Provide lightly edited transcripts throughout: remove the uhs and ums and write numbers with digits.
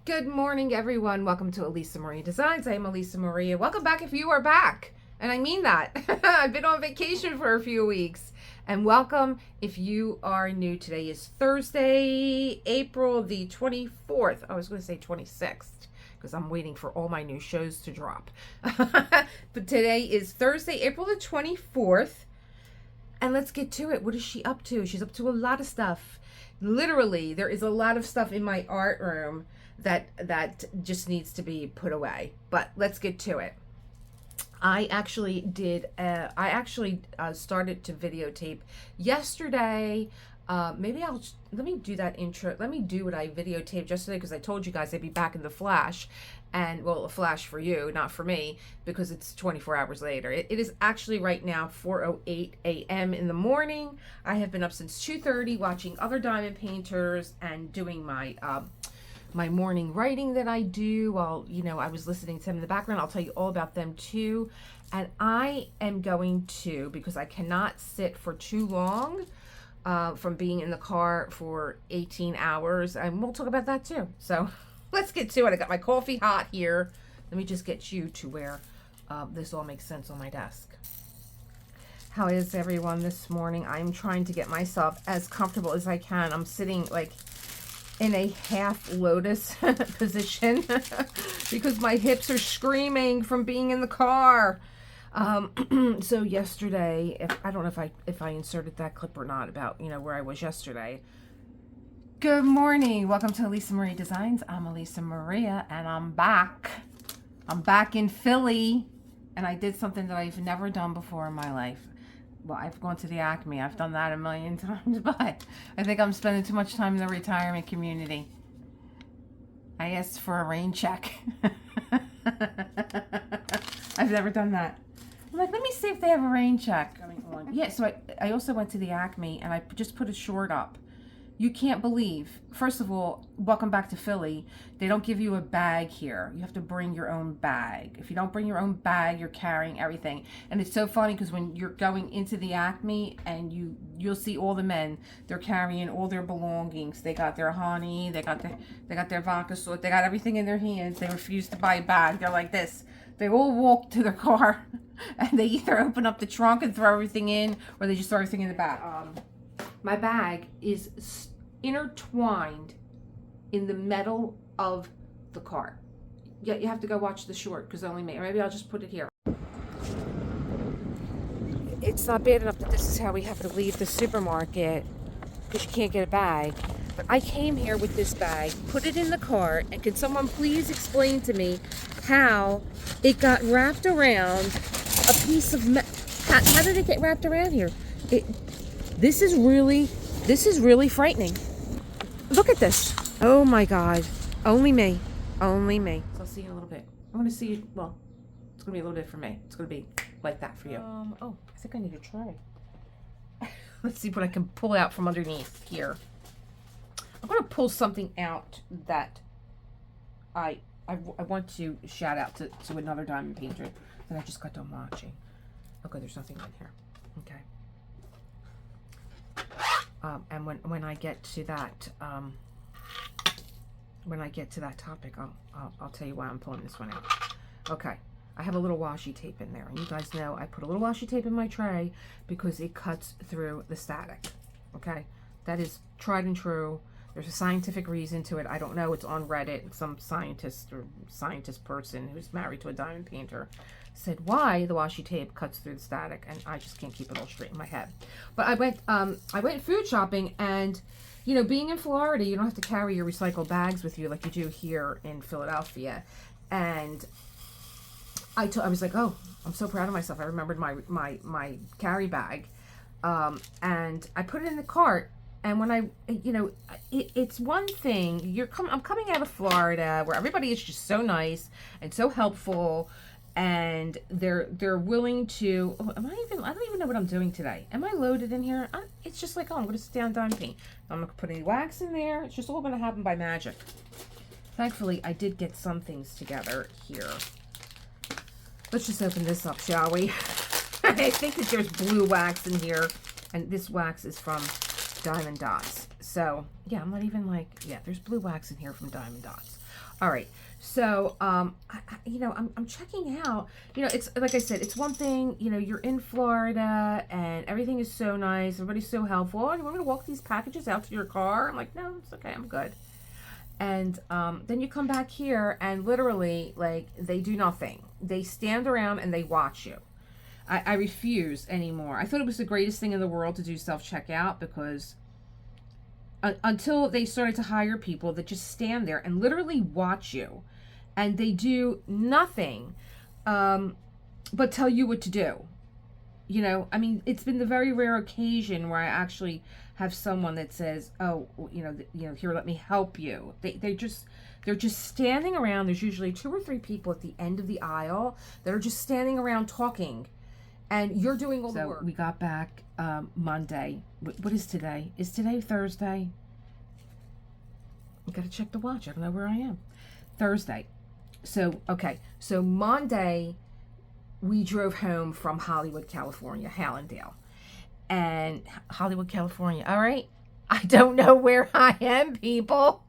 Good morning, everyone. Welcome to Elisa Maria Designs. I am Elisa Maria. Welcome back if you are back. And I mean that. I've been on vacation for a few weeks. And welcome if you are new. Today is Thursday, April the 24th. I was going to say 26th because I'm waiting for all my new shows to drop. But today is Thursday, April the 24th. And let's get to it. What is she up to? She's up to a lot of stuff. Literally, there is a lot of stuff in my art room that just needs to be put away. But let's get to it. I actually started to videotape yesterday. Let me do that intro. Let me do what I videotaped yesterday because I told you guys I'd be back in the flash. And, well, a flash for you, not for me, because it's 24 hours later. It is actually right now 4:08 a.m. in the morning. I have been up since 2:30 watching other diamond painters and doing my my morning writing that I do while, I was listening to them in the background. I'll tell you all about them too. And I am going to, because I cannot sit for too long from being in the car for 18 hours. And we'll talk about that too. So let's get to it. I got my coffee hot here. Let me just get you to where this all makes sense on my desk. How is everyone this morning? I'm trying to get myself as comfortable as I can. I'm sitting like in a half lotus position because my hips are screaming from being in the car. So yesterday, I don't know if I inserted that clip or not about, where I was yesterday. Good morning. Welcome to Elisa Maria Designs. I'm Elisa Maria and I'm back. I'm back in Philly and I did something that I've never done before in my life. Well, I've gone to the Acme. I've done that a million times, but I think I'm spending too much time in the retirement community. I asked for a rain check. I've never done that. I'm like, let me see if they have a rain check. Yeah, so I also went to the Acme and I just put a short up. You can't believe, first of all, welcome back to Philly. They don't give you a bag here. You have to bring your own bag. If you don't bring your own bag, you're carrying everything. And it's so funny because when you're going into the Acme and you'll see all the men, they're carrying all their belongings. They got their honey, they got their vodka salt, they got everything in their hands. They refuse to buy a bag. They're like this. They all walk to their car and they either open up the trunk and throw everything in or they just throw everything in the back. My bag is intertwined in the metal of the car. Yeah, you have to go watch the short because only me. Or maybe I'll just put it here. It's not bad enough that this is how we have to leave the supermarket because you can't get a bag. But I came here with this bag, put it in the car, and can someone please explain to me how it got wrapped around a piece of metal? How did it get wrapped around here? This is really frightening. Look at this. Oh my God. Only me. Only me. So I'll see you in a little bit. I want to see you. Well, it's going to be a little bit for me. It's going to be like that for you. Oh, I think I need a tray. Let's see what I can pull out from underneath here. I'm going to pull something out that I want to shout out to another diamond painter that I just got done watching. Okay, there's nothing in here. Okay. And when I get to that topic, I'll tell you why I'm pulling this one out. Okay, I have a little washi tape in there, and you guys know I put a little washi tape in my tray because it cuts through the static. Okay, that is tried and true. There's a scientific reason to it. I don't know. It's on Reddit. Some scientist person who's married to a diamond painter said why the washi tape cuts through the static, and I just can't keep it all straight in my head. But I went food shopping, and being in Florida, you don't have to carry your recycled bags with you like you do here in Philadelphia. And I was like, oh, I'm so proud of myself. I remembered my carry bag, and I put it in the cart. And when it's one thing. I'm coming out of Florida where everybody is just so nice and so helpful, and they're willing to. I don't even know what I'm doing today. Am I loaded in here? It's just like, I'm going to sit down and paint. I'm not going to put any wax in there. It's just all going to happen by magic. Thankfully, I did get some things together here. Let's just open this up, shall we? I think that there's blue wax in here, and this wax is from Diamond Dots. So yeah, I'm not even like, yeah, there's blue wax in here from Diamond Dots. All right. So, I'm checking out, it's like I said, it's one thing, you're in Florida and everything is so nice. Everybody's so helpful. Oh, you want me to walk these packages out to your car? I'm like, no, it's okay. I'm good. And then you come back here and literally, like, they do nothing. They stand around and they watch you. I refuse anymore. I thought it was the greatest thing in the world to do self-checkout because until they started to hire people that just stand there and literally watch you. And they do nothing but tell you what to do. I mean, it's been the very rare occasion where I actually have someone that says, oh, here, let me help you. They're just standing around. There's usually 2 or 3 people at the end of the aisle that are just standing around talking. And you're doing all the work. We got back Monday. What is today? Is today Thursday? I got to check the watch. I don't know where I am. Thursday. So, okay. So Monday, we drove home from Hollywood, California, Hallandale. And Hollywood, California. All right. I don't know where I am, people.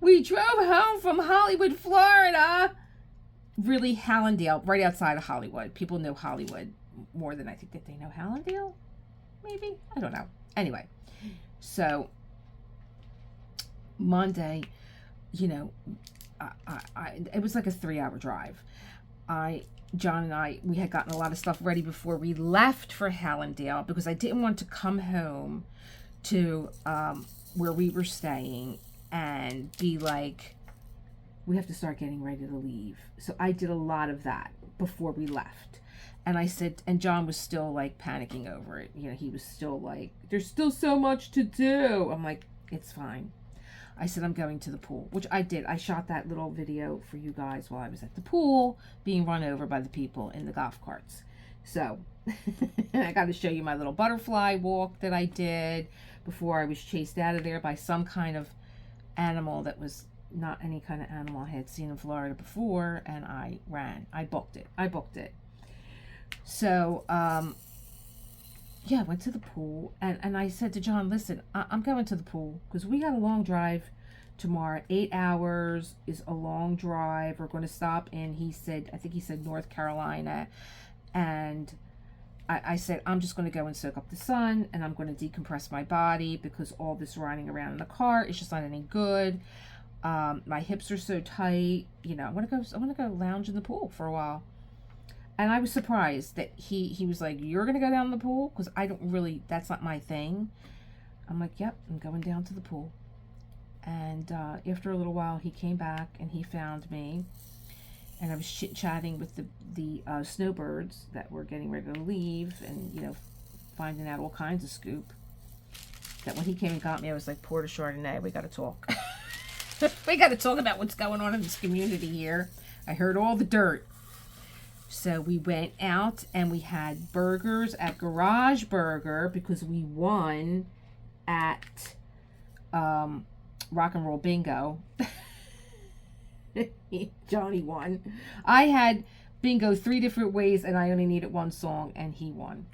We drove home from Hollywood, Florida. Really, Hallandale, right outside of Hollywood. People know Hollywood more than I think that they know Hallandale. Maybe. I don't know. Anyway. So, Monday, it was like a 3-hour drive. John and I, we had gotten a lot of stuff ready before we left for Hallandale because I didn't want to come home to where we were staying and be like, we have to start getting ready to leave. So I did a lot of that before we left. And I said, and John was still like panicking over it. He was still like, there's still so much to do. I'm like, it's fine. I said, I'm going to the pool, which I did. I shot that little video for you guys while I was at the pool being run over by the people in the golf carts. So I got to show you my little butterfly walk that I did before I was chased out of there by some kind of animal that was not any kind of animal I had seen in Florida before. And I ran. I booked it. So, yeah, I went to the pool, and I said to John, listen, I'm going to the pool because we got a long drive tomorrow. 8 hours is a long drive. We're going to stop in, I think he said North Carolina. And I said, I'm just going to go and soak up the sun, and I'm going to decompress my body because all this riding around in the car is just not any good. My hips are so tight. I want to go lounge in the pool for a while. And I was surprised that he was like, you're going to go down in the pool? Because that's not my thing. I'm like, yep, I'm going down to the pool. And after a little while, he came back and he found me. And I was chit-chatting with the snowbirds that were getting ready to leave and, finding out all kinds of scoop. That when he came and got me, I was like, pour the Chardonnay, we got to talk. We got to talk about what's going on in this community here. I heard all the dirt. So we went out and we had burgers at Garage Burger because we won at Rock and Roll Bingo. Johnny won. I had bingo 3 different ways and I only needed one song and he won.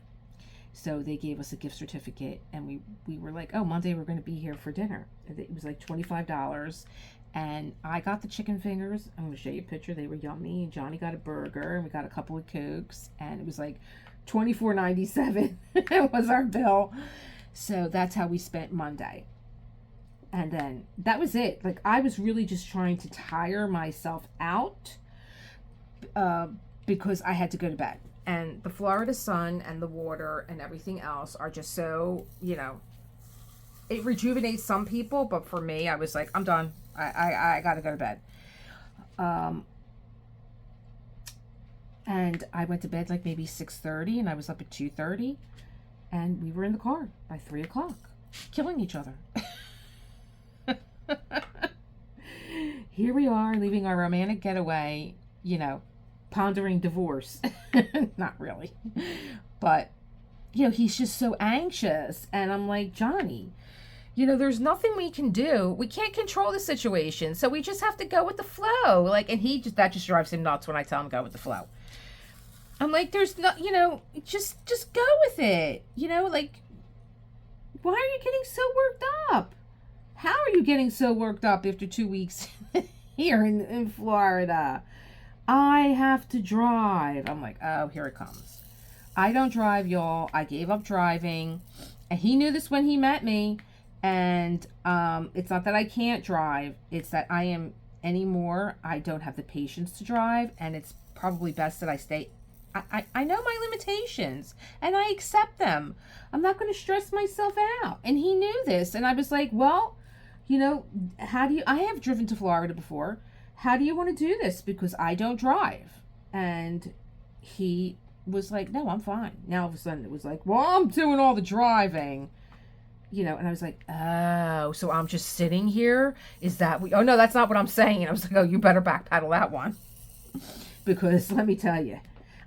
So they gave us a gift certificate and we were like, oh, Monday we're going to be here for dinner. It was like $25. And I got the chicken fingers. I'm going to show you a picture. They were yummy. And Johnny got a burger. And we got a couple of Cokes. And it was like $24.97 was our bill. So that's how we spent Monday. And then that was it. Like, I was really just trying to tire myself out because I had to go to bed. And the Florida sun and the water and everything else are just so, it rejuvenates some people. But for me, I was like, I'm done. I got to go to bed. And I went to bed like maybe 6:30 and I was up at 2:30 and we were in the car by 3 o'clock killing each other. Here we are leaving our romantic getaway, pondering divorce. Not really. But, he's just so anxious. And I'm like, Johnny, there's nothing we can do. We can't control the situation. So we just have to go with the flow. Like, and that just drives him nuts when I tell him go with the flow. I'm like, there's not, just go with it. Like, Why are you getting so worked up? How are you getting so worked up after 2 weeks here in Florida? I have to drive. I'm like, oh, here it comes. I don't drive, y'all. I gave up driving. And he knew this when he met me. And it's not that I can't drive. It's that I don't have the patience to drive. And it's probably best that I stay. I know my limitations and I accept them. I'm not going to stress myself out. And he knew this. And I was like, well, I have driven to Florida before. How do you want to do this? Because I don't drive. And he was like, no, I'm fine. Now all of a sudden it was like, well, I'm doing all the driving. And I was like, oh, so I'm just sitting here? Is that oh no, that's not what I'm saying. And I was like, oh, you better backpedal that one. Because let me tell you,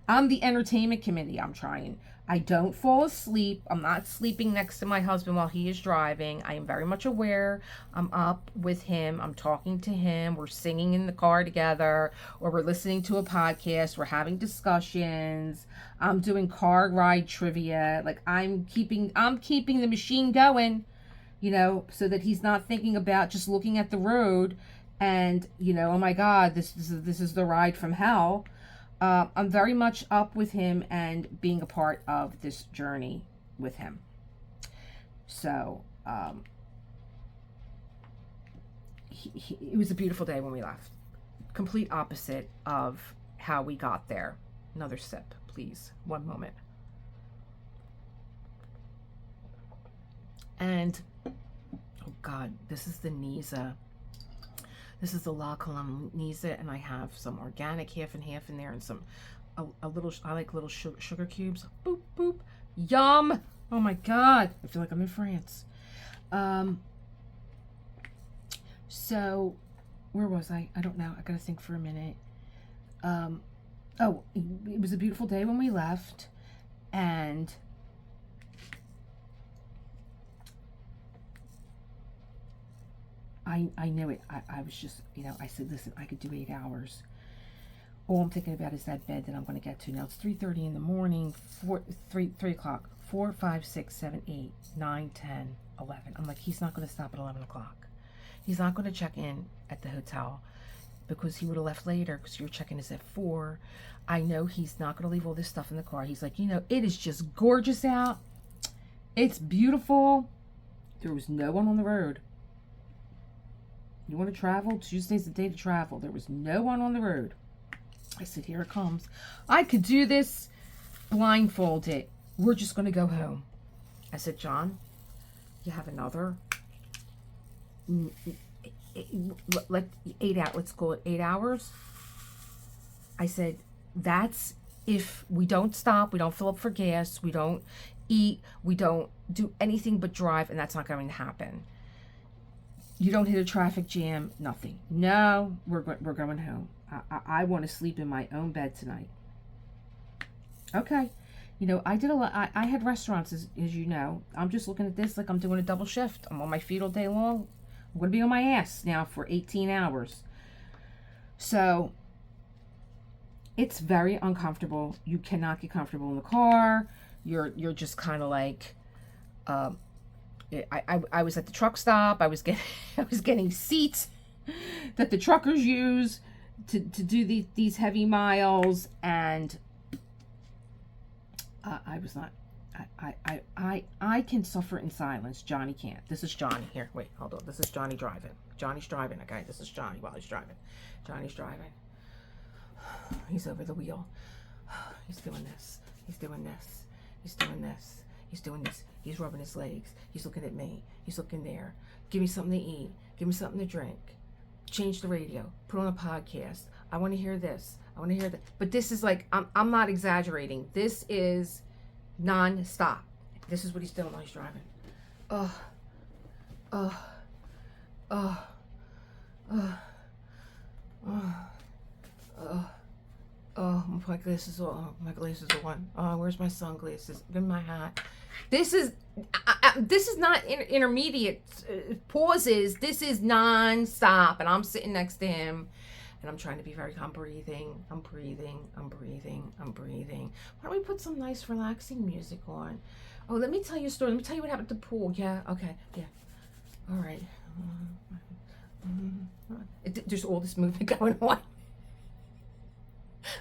I'm the entertainment committee. I'm trying. I don't fall asleep. I'm not sleeping next to my husband while he is driving. I am very much aware. I'm up with him. I'm talking to him. We're singing in the car together, or we're listening to a podcast. We're having discussions. I'm doing car ride trivia. Like I'm keeping the machine going, so that he's not thinking about just looking at the road and, oh my God, this is the ride from hell. I'm very much up with him and being a part of this journey with him. So, it was a beautiful day when we left. Complete opposite of how we got there. Another sip, please. One moment. And, oh God, this is the Nisa. This is the La Colombe Nisa, and I have some organic half and half in there, and some I like little sugar cubes. Boop boop, yum! Oh my God, I feel like I'm in France. So where was I? I don't know. I gotta think for a minute. Oh, it was a beautiful day when we left, and I knew it. I was just, I said, listen, I could do 8 hours. All I'm thinking about is that bed that I'm going to get to. Now it's 3:30 in the morning, 3 o'clock, 4, 5, 6, 7, 8, 9, 10, 11. I'm like, he's not going to stop at 11 o'clock. He's not going to check in at the hotel because he would have left later because your check-in is at 4. I know he's not going to leave all this stuff in the car. He's like, it is just gorgeous out. It's beautiful. There was no one on the road. You want to travel? Tuesday's the day to travel. There was no one on the road. I said, here it comes. I could do this blindfolded. We're just going to go home. I said, John, you have another? Let 8 out. Let's call it 8 hours. I said, that's if we don't stop, we don't fill up for gas, we don't eat, we don't do anything but drive, and that's not going to happen. You don't hit a traffic jam, nothing. No, we're going home. I want to sleep in my own bed tonight. Okay. I did a lot. I had restaurants, as you know. I'm just looking at this like I'm doing a double shift. I'm on my feet all day long. I'm going to be on my ass now for 18 hours. So, it's very uncomfortable. You cannot get comfortable in the car. You're just kind of like... I was at the truck stop. I was getting seats that the truckers use to do these heavy miles, and I was not. I can suffer in silence. Johnny can't. This is Johnny. Here, wait, hold on. This is Johnny driving. Johnny's driving. Okay, this is Johnny while he's driving. Johnny's driving. He's over the wheel. He's doing this. He's doing this. He's doing this. He's doing this. He's rubbing his legs. He's looking at me. He's looking there. Give me something to eat. Give me something to drink. Change the radio. Put on a podcast. I want to hear this. I want to hear that. But this is like, I'm not exaggerating. This is non-stop. This is what he's doing while he's driving. My glasses are on. Oh, where's my sunglasses? Give me my hat. This is not intermediate pauses. This is non-stop, and I'm sitting next to him, and I'm trying to be I'm breathing. Why don't we put some nice relaxing music on? Oh, let me tell you a story. Let me tell you what happened at the pool. Yeah, okay, yeah. All right. There's all this movement going on.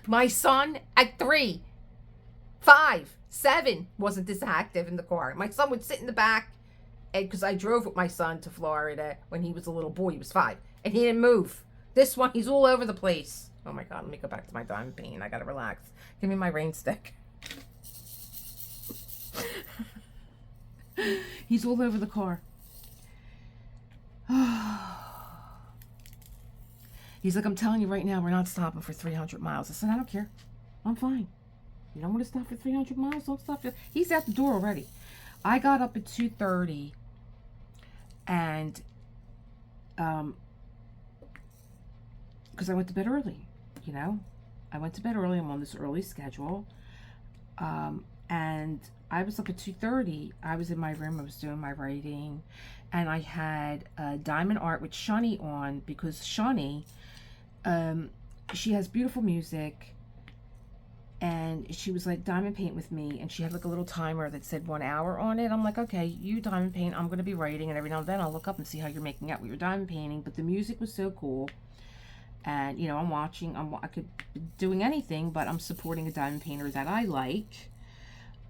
My son at 3, 5, 7 wasn't this active in the car. My son would sit in the back, and because I drove with my son to Florida when he was a little boy, he was 5, and he didn't move. This one, he's all over the place. Oh my God, let me go back to my diamond painting. I gotta relax. Give me my rain stick. He's all over the car. He's like, I'm telling you right now, we're not stopping for 300 miles. I said, I don't care. I'm fine. You don't want to stop for 300 miles? Don't stop. He's at the door already. I got up at 2:30 and because I went to bed early, you know. I went to bed early. I'm on this early schedule. And I was up at 2:30. I was in my room. I was doing my writing. And I had Diamond Art with Shani on because Shani, she has beautiful music. And she was like, diamond paint with me. And she had like a little timer that said 1 hour on it. I'm like, okay, you diamond paint. I'm going to be writing. And every now and then I'll look up and see how you're making out with your diamond painting. But the music was so cool. And, you know, I'm watching. I could be doing anything, but I'm supporting a diamond painter that I like.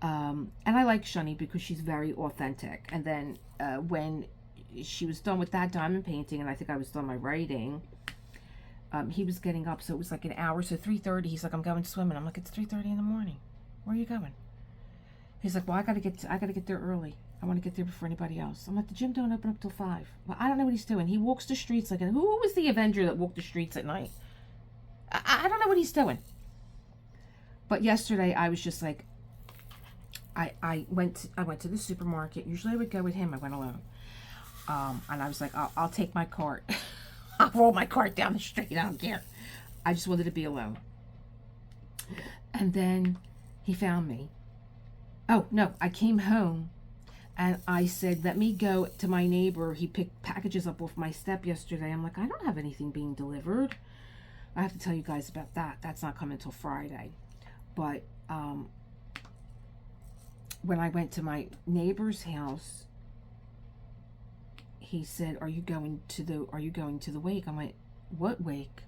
And I like Shani because she's very authentic. And then when she was done with that diamond painting, and I think I was done my writing, he was getting up, so it was like an hour. So 3:30, he's like, I'm going swimming. I'm like, it's 3:30 in the morning. Where are you going? He's like, well, I gotta get there early. I want to get there before anybody else. I'm like, the gym don't open up till 5. Well, I don't know what he's doing. He walks the streets like, who was the Avenger that walked the streets at night? I don't know what he's doing. But yesterday, I was just like, I went to the supermarket. Usually I would go with him. I went alone. And I was like, I'll take my cart. I'll roll my cart down the street. I don't care. I just wanted to be alone. And then he found me. Oh, no. I came home and I said, let me go to my neighbor. He picked packages up off my step yesterday. I'm like, I don't have anything being delivered. I have to tell you guys about that. That's not coming until Friday. But when I went to my neighbor's house, he said, are you going to the wake? I went, what wake?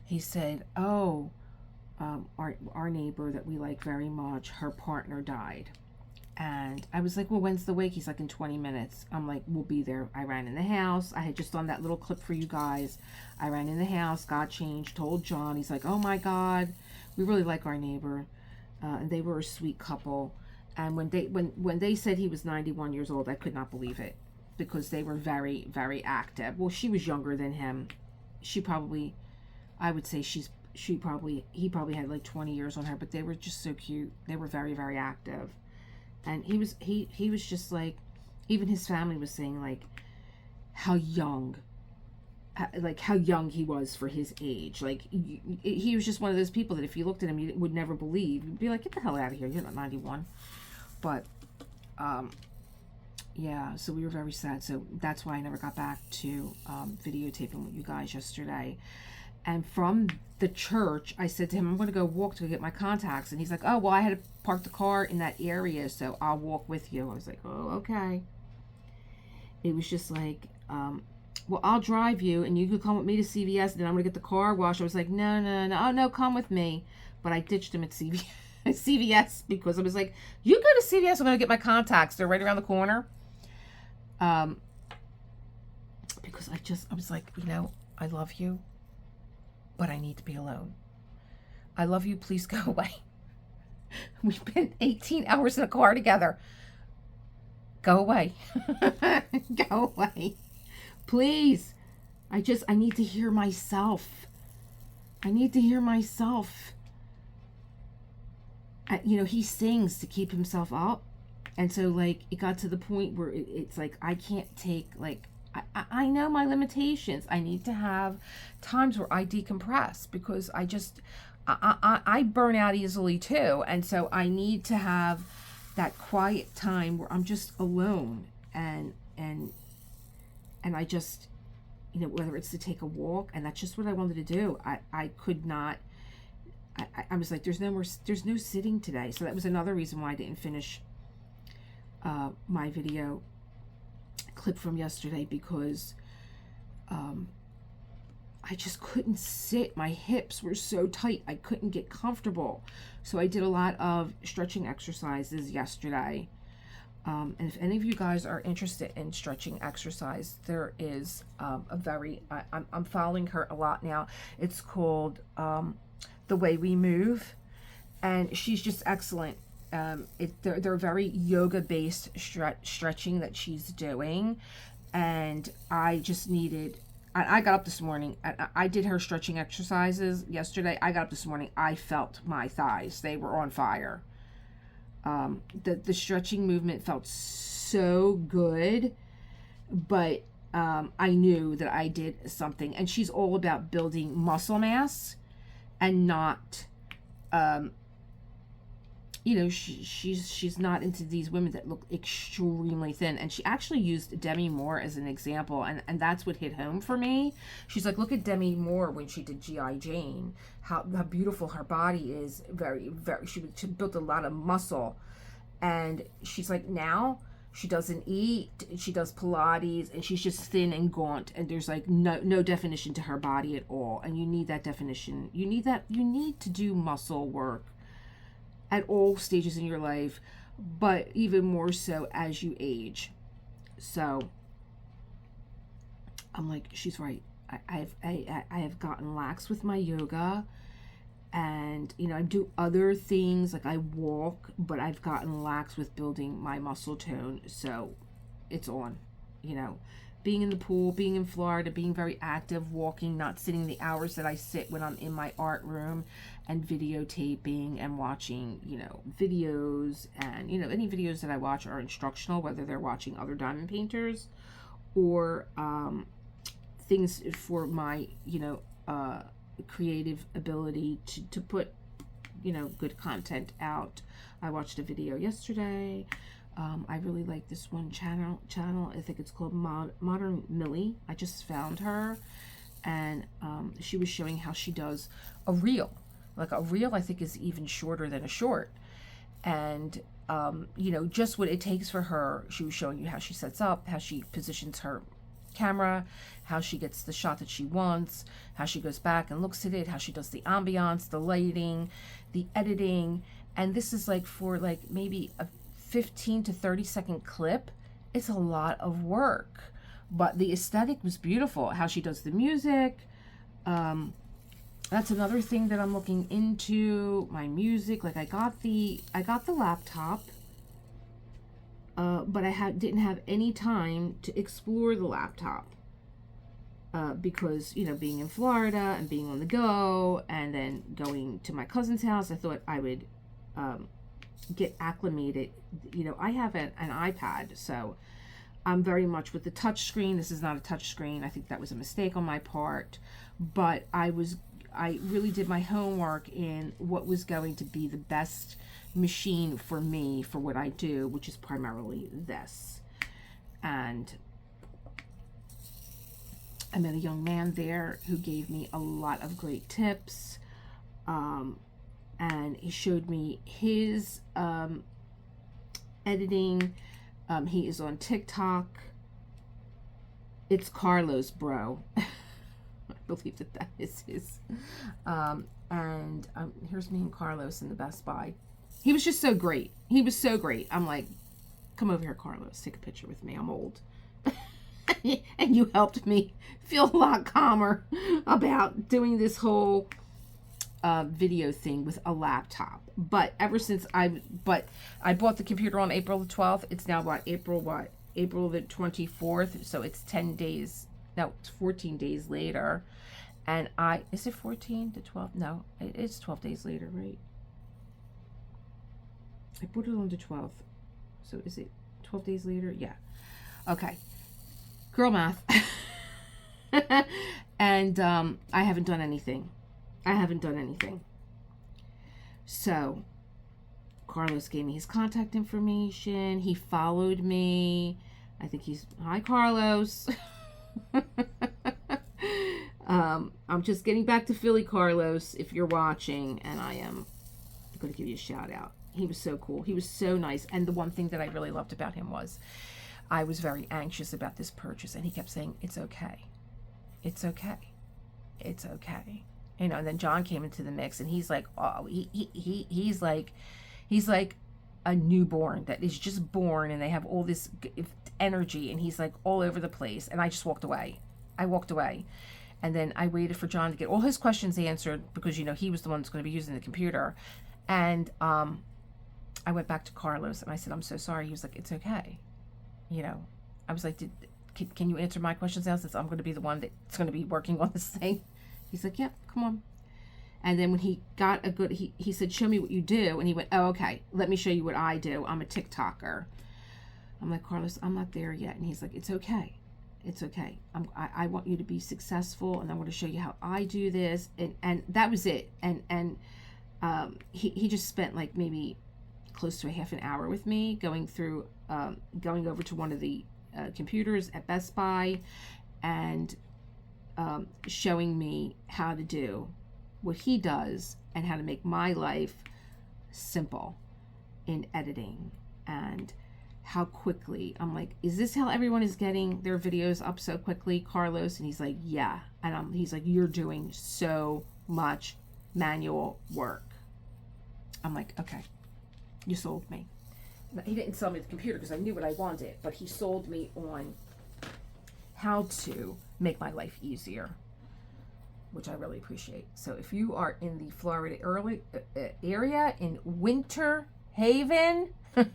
He said, oh, our neighbor that we like very much, her partner died. And I was like, well, when's the wake? He's like, in 20 minutes. I'm like, we'll be there. I ran in the house. I had just done that little clip for you guys. I ran in the house, got changed, told John. He's like, oh my God, we really like our neighbor. And they were a sweet couple. And when they said he was 91 years old, I could not believe it. Because they were very, very active. Well, she was younger than him. She probably, I would say he probably had like 20 years on her, but they were just so cute. They were very, very active. And he was just like, even his family was saying like how young he was for his age. Like he was just one of those people that if you looked at him, you would never believe. You'd be like, get the hell out of here. You're not 91. But, yeah, so we were very sad. So that's why I never got back to videotaping with you guys yesterday. And from the church, I said to him, I'm going to go walk to get my contacts. And he's like, oh, well, I had to park the car in that area, so I'll walk with you. I was like, oh, okay. It was just like, well, I'll drive you, and you could come with me to CVS, and then I'm going to get the car washed. I was like, no. Oh, no, come with me. But I ditched him at CVS because I was like, you go to CVS, I'm going to get my contacts. They're right around the corner. Because I was like, you know, I love you, but I need to be alone. I love you, please go away. We've been 18 hours in a car together. Go away. Go away. Please. I need to hear myself. I need to hear myself. You know, he sings to keep himself up. And so, like, it got to the point where it's like, I can't take, like, I know my limitations. I need to have times where I decompress because I burn out easily too. And so I need to have that quiet time where I'm just alone and I just, you know, whether it's to take a walk, and that's just what I wanted to do. I could not, I was like, there's no sitting today. So that was another reason why I didn't finish my video clip from yesterday because I just couldn't sit. My hips were so tight. I couldn't get comfortable. So I did a lot of stretching exercises yesterday. And if any of you guys are interested in stretching exercise, there is I'm following her a lot now. It's called The Way We Move. And she's just excellent. They're very yoga-based stretching that she's doing. And I just needed... I got up this morning. I did her stretching exercises yesterday. I got up this morning. I felt my thighs. They were on fire. The stretching movement felt so good. But I knew that I did something. And she's all about building muscle mass and not... she's not into these women that look extremely thin. And she actually used Demi Moore as an example, and that's what hit home for me. She's like, look at Demi Moore when she did G.I. Jane, how beautiful her body is. Very, very, she built a lot of muscle. And she's like, now she doesn't eat, she does Pilates, and she's just thin and gaunt, and there's like no definition to her body at all. And you need that definition. You need to do muscle work at all stages in your life, but even more so as you age. So I'm like, she's right. I have gotten lax with my yoga, and I do other things like I walk, but I've gotten lax with building my muscle tone. So it's on, being in the pool, being in Florida, being very active, walking, not sitting the hours that I sit when I'm in my art room, and videotaping and watching, videos. And, any videos that I watch are instructional, whether they're watching other diamond painters or things for my, creative ability to put, good content out. I watched a video yesterday. I really like this one channel. I think it's called Modern Millie. I just found her, and she was showing how she does a reel. Like a reel, I think, is even shorter than a short. And just what it takes for her. She was showing you how she sets up, how she positions her camera, how she gets the shot that she wants, how she goes back and looks at it, how she does the ambiance, the lighting, the editing. And this is like for like maybe a 15 to 30-second clip. It's a lot of work, but the aesthetic was beautiful. How she does the music. That's another thing that I'm looking into. My music, like I got the laptop, but I didn't have any time to explore the laptop because being in Florida and being on the go, and then going to my cousin's house, I thought I would get acclimated. I have an iPad, so I'm very much with the touch screen. This is not a touch screen. I think that was a mistake on my part, but I really did my homework in what was going to be the best machine for me for what I do, which is primarily this. And I met a young man there who gave me a lot of great tips. And he showed me his editing. He is on TikTok. It's Carlos Bro. I believe that is his. And here's me and Carlos in the Best Buy. He was just so great. He was so great. I'm like, come over here, Carlos. Take a picture with me. I'm old. And you helped me feel a lot calmer about doing this whole video thing with a laptop. But ever since I bought the computer on April the 12th. It's now April the 24th. So it's 10 days. No, it's 14 days later. And is it 14 to 12? No, it's 12 days later, right? I put it on the 12th. So is it 12 days later? Yeah. Okay. Girl math. And I haven't done anything. So Carlos gave me his contact information. He followed me. I think hi, Carlos. I'm just getting back to Philly, Carlos, if you're watching, and I am going to give you a shout out. He was so cool. He was so nice. And the one thing that I really loved about him was I was very anxious about this purchase, and he kept saying, it's okay. It's okay. It's okay. You know, and then John came into the mix, and he's like, oh, he's like a newborn that is just born, and they have all this energy, and he's like all over the place. And I just walked away. I walked away. And then I waited for John to get all his questions answered, because, you know, he was the one that's going to be using the computer. And I went back to Carlos, and I said, I'm so sorry. He was like, it's okay. You know, I was like, can you answer my questions now, since I'm going to be the one that's going to be working on this thing? He's like, yeah, come on. And then when he got a good, he said, show me what you do. And he went, oh, okay, let me show you what I do. I'm a TikToker. I'm like, Carlos, I'm not there yet. And he's like, it's okay. It's okay. I want you to be successful, and I want to show you how I do this. And that was it. And he just spent like maybe close to a half an hour with me going over to one of the computers at Best Buy, and showing me how to do what he does and how to make my life simple in editing, and how quickly. I'm like, is this how everyone is getting their videos up so quickly, Carlos? And he's like, yeah. And he's like, you're doing so much manual work. I'm like, okay, you sold me. He didn't sell me the computer because I knew what I wanted, but he sold me on how to make my life easier, which I really appreciate. So if you are in the Florida area in Winter Haven, go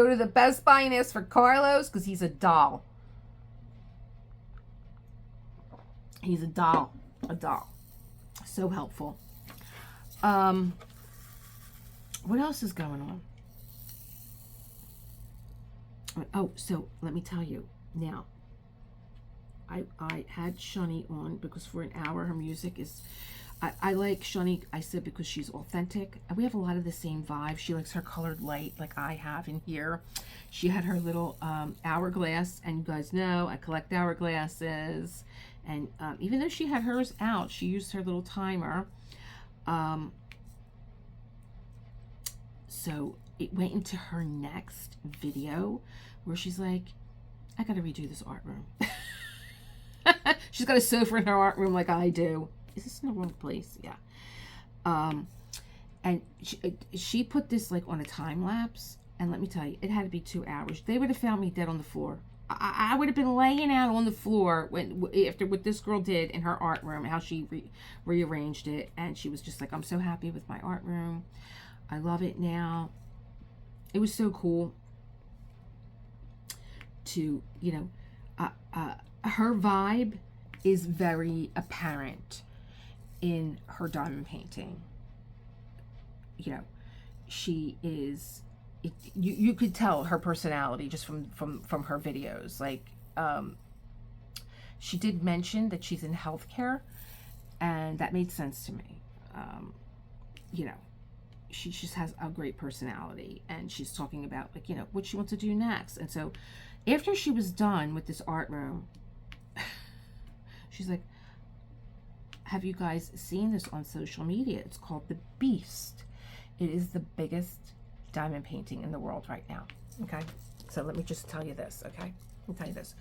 to the Best Buy and ask for Carlos, because he's a doll. He's a doll. So helpful. What else is going on? Oh, so let me tell you now. I had Shani on because for an hour her music is, I like Shani, I said, because she's authentic. And we have a lot of the same vibe. She likes her colored light like I have in here. She had her little hourglass, and you guys know I collect hourglasses. And even though she had hers out, she used her little timer. So it went into her next video where she's like, I gotta redo this art room. She's got a sofa in her art room like I do. Is this in the wrong place? Yeah. And she put this like on a time lapse, and let me tell you, it had to be 2 hours. They would have found me dead on the floor. I would have been laying out on the floor after what this girl did in her art room, how she rearranged it. And she was just like, I'm so happy with my art room. I love it now. It was so cool to, you know, her vibe is very apparent in her diamond painting. You know, she is, you could tell her personality just from her videos. Like, she did mention that she's in healthcare, and that made sense to me. You know, she just has a great personality, and she's talking about, like, you know, what she wants to do next. And so after she was done with this art room, she's like, have you guys seen this on social media? It's called The Beast. It is the biggest diamond painting in the world right now. Okay, so let me just tell you this. Okay, let me tell you this.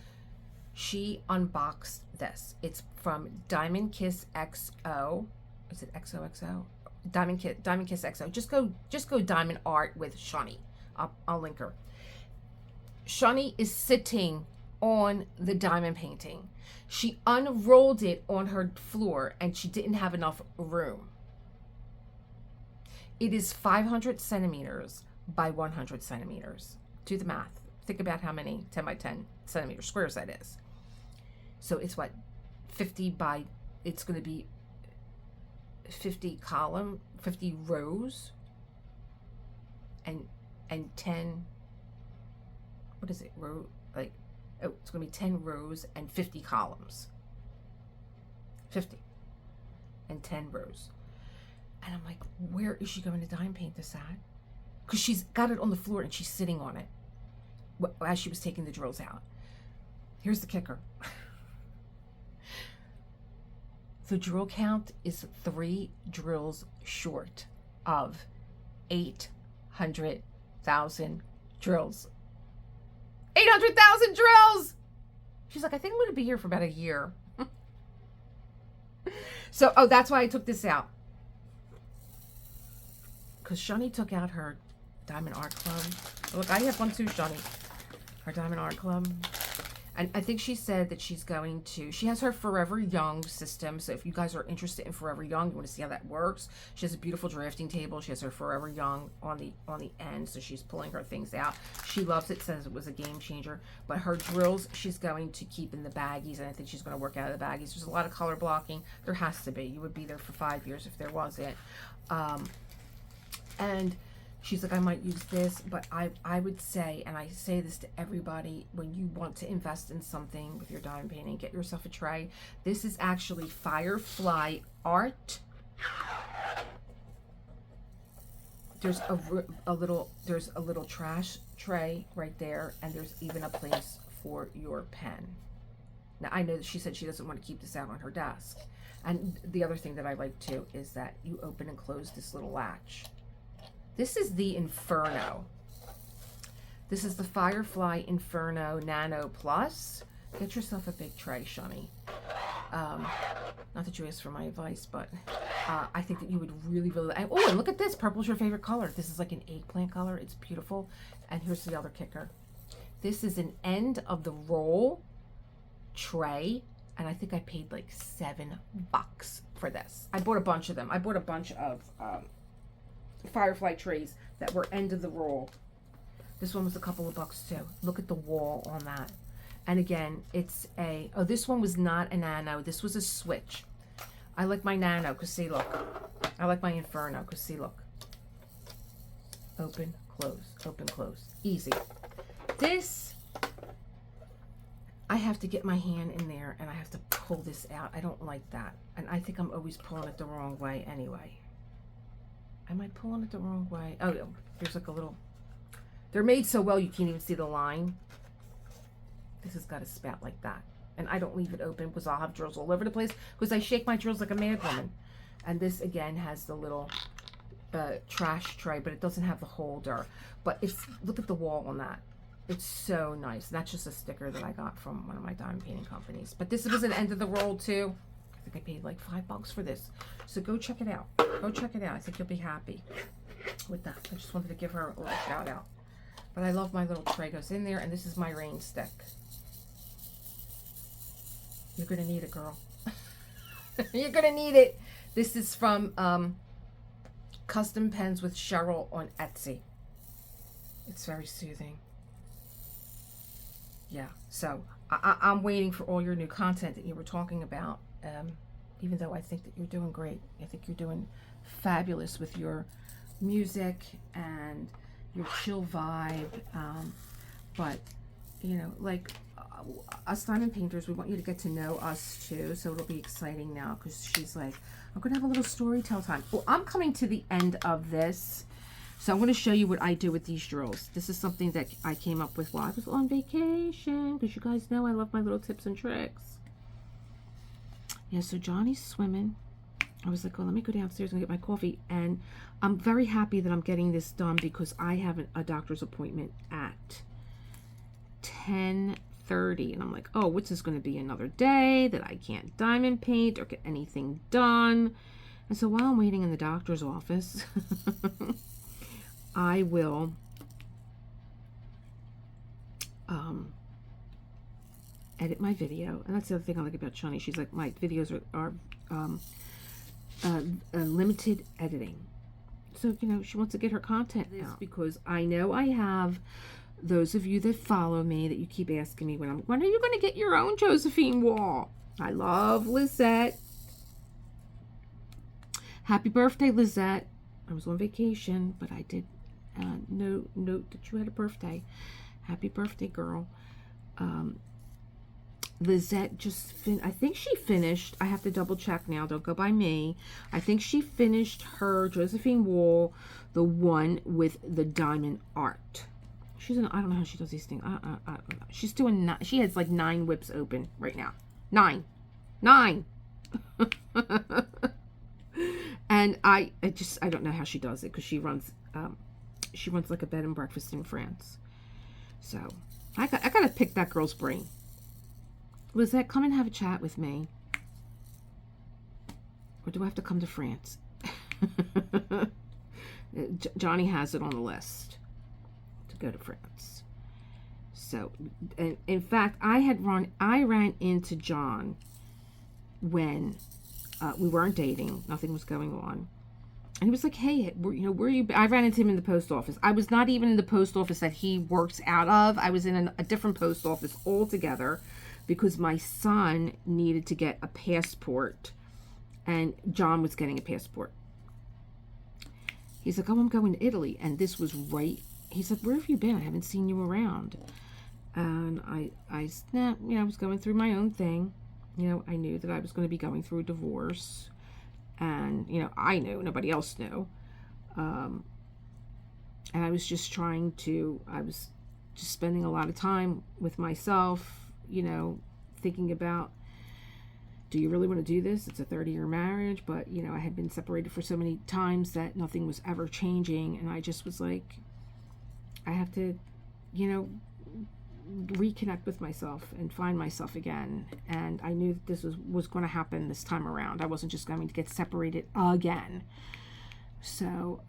She unboxed this. It's from Diamond Kiss XO. Is it XOXO? Diamond Kiss XO. Just go Diamond Art with Shani. I'll link her. Shani is sitting on the diamond painting. She unrolled it on her floor, and she didn't have enough room. It is 500 centimeters by 100 centimeters. Do the math. Think about how many 10 by 10 centimeter squares that is. So it's what, 50 by, it's going to be 50 rows, and 10, what is it, row, like, oh, it's going to be 10 rows and 50 columns. 50 and 10 rows. And I'm like, where is she going to diamond paint this at? Because she's got it on the floor and she's sitting on it as she was taking the drills out. Here's the kicker. The drill count is 3 drills short of 800,000 drills. 800,000 drills! She's like, I think I'm going to be here for about a year. So, oh, that's why I took this out. Because Shani took out her Diamond Art Club. Look, I have one too, Shani. Her Diamond Art Club. And I think she said that she's going to, she has her Forever Young system. So if you guys are interested in Forever Young, you want to see how that works. She has a beautiful drafting table. She has her Forever Young on the end. So she's pulling her things out. She loves it, says it was a game changer. But her drills, she's going to keep in the baggies. And I think she's going to work out of the baggies. There's a lot of color blocking. There has to be. You would be there for 5 years if there wasn't. And she's like, I might use this, but I would say, and I say this to everybody, when you want to invest in something with your diamond painting, get yourself a tray. This is actually Firefly Art. There's a little trash tray right there, and there's even a place for your pen. Now, I know that she said she doesn't want to keep this out on her desk. And the other thing that I like too is that you open and close this little latch. This is the Inferno. This is the Firefly Inferno Nano Plus. Get yourself a big tray, Shani. Not that you asked for my advice, but I think that you would really, really... Oh, and look at this. Purple's your favorite color. This is like an eggplant color. It's beautiful. And here's the other kicker. This is an end of the roll tray. And I think I paid like $7 for this. I bought a bunch of them. I bought a bunch of... Firefly trays that were end of the roll. This one was a couple of bucks too. Look at the wall on that. And again, it's a, oh, this one was not a nano. This was a switch. I like my nano because see, look. I like my Inferno because see, look. Open, close, open, close. Easy. This, I have to get my hand in there and I have to pull this out. I don't like that. And I think I'm always pulling it the wrong way anyway. Am I pulling it the wrong way? Oh, there's like a little... They're made so well you can't even see the line. This has got a spout like that. And I don't leave it open because I'll have drills all over the place because I shake my drills like a mad woman. And this, again, has the little trash tray, but it doesn't have the holder. But it's... Look at the wall on that. It's so nice. And that's just a sticker that I got from one of my diamond painting companies. But this was an end of the roll, too. I think I paid like $5 for this. So go check it out. Go check it out. I think you'll be happy with that. I just wanted to give her a little shout out. But I love my little tray. Goes in there, and this is my rain stick. You're going to need it, girl. You're going to need it. This is from Custom Pens with Cheryl on Etsy. It's very soothing. Yeah, so I'm waiting for all your new content that you were talking about. Even though I think that you're doing great. I think you're doing fabulous with your music and your chill vibe. But, you know, like us diamond painters, we want you to get to know us too. So it'll be exciting now because she's like, I'm going to have a little storytell time. Well, I'm coming to the end of this. So I'm going to show you what I do with these drills. This is something that I came up with while I was on vacation. Because you guys know I love my little tips and tricks. Yeah, so Johnny's swimming. I was like, oh, let me go downstairs and get my coffee. And I'm very happy that I'm getting this done because I have a doctor's appointment at 10:30. And I'm like, oh, what's this going to be another day that I can't diamond paint or get anything done? And so while I'm waiting in the doctor's office, I will edit my video. And that's the other thing I like about Shani. She's like, my videos are limited editing. So, you know, she wants to get her content out. Because I know I have those of you that follow me that you keep asking me when are you going to get your own Josephine wall? I love Lizette. Happy birthday, Lizette. I was on vacation, but I did note that you had a birthday. Happy birthday, girl. Lizette just I think she finished. I have to double check now. Don't go by me. I think she finished her Josephine wall, the one with the diamond art. She's I don't know how she does these things. She's doing. She has like 9 whips open right now. 9. And I don't know how she does it because she runs she runs like a bed and breakfast in France. So I gotta pick that girl's brain. Lizette, come and have a chat with me. Or do I have to come to France? Johnny has it on the list to go to France. So, and in fact, I ran into John when we weren't dating, nothing was going on. And he was like, hey, where are you? I ran into him in the post office. I was not even in the post office that he works out of. I was in a different post office altogether because my son needed to get a passport and John was getting a passport. He's like, oh, I'm going to Italy. And this was right. He's like, where have you been? I haven't seen you around. And I was going through my own thing. I knew that I was going to be going through a divorce. And, I knew, nobody else knew. And I was just I was just spending a lot of time with myself, thinking about, do you really want to do this? It's a 30-year marriage, but, I had been separated for so many times that nothing was ever changing. And I just was like, I have to, reconnect with myself and find myself again. And I knew that this was going to happen this time around. I wasn't just going to get separated again. So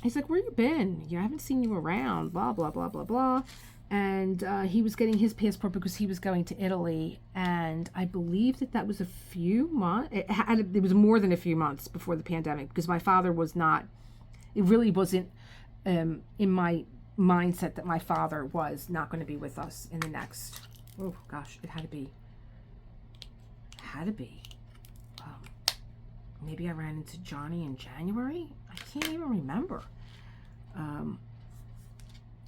he's like, where you been? I haven't seen you around, blah blah blah blah blah. And he was getting his passport because he was going to Italy, and I believe that was a few months. It was more than a few months before the pandemic, because my father was not, it really wasn't in my mindset that my father was not going to be with us in the next, oh gosh, it had to be maybe I ran into Johnny in January. I can't even remember. And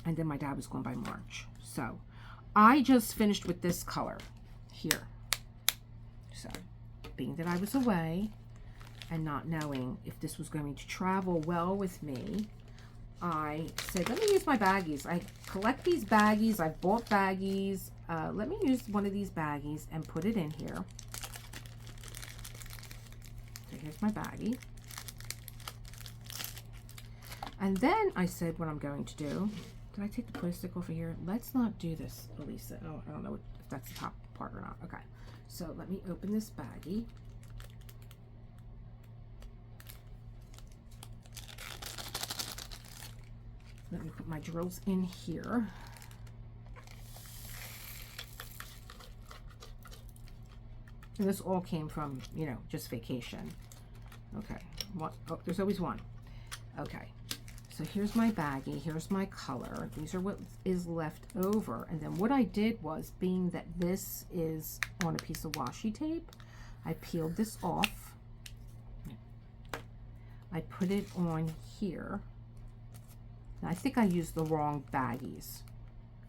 then my dad was gone by March. So I just finished with this color here. So being that I was away and not knowing if this was going to travel well with me, I said, let me use my baggies. I collect these baggies. I bought baggies. Let me use one of these baggies and put it in here. So here's my baggie. And then I said what I'm going to do. Did I take the plastic off of here? Let's not do this, Elisa. Oh, I don't know if that's the top part or not. Okay. So let me open this baggie. Let me put my drills in here. And this all came from, just vacation. Okay. Oh, there's always one. Okay. So here's my baggie. Here's my color. These are what is left over. And then what I did was, being that this is on a piece of washi tape, I peeled this off. I put it on here. I think I used the wrong baggies.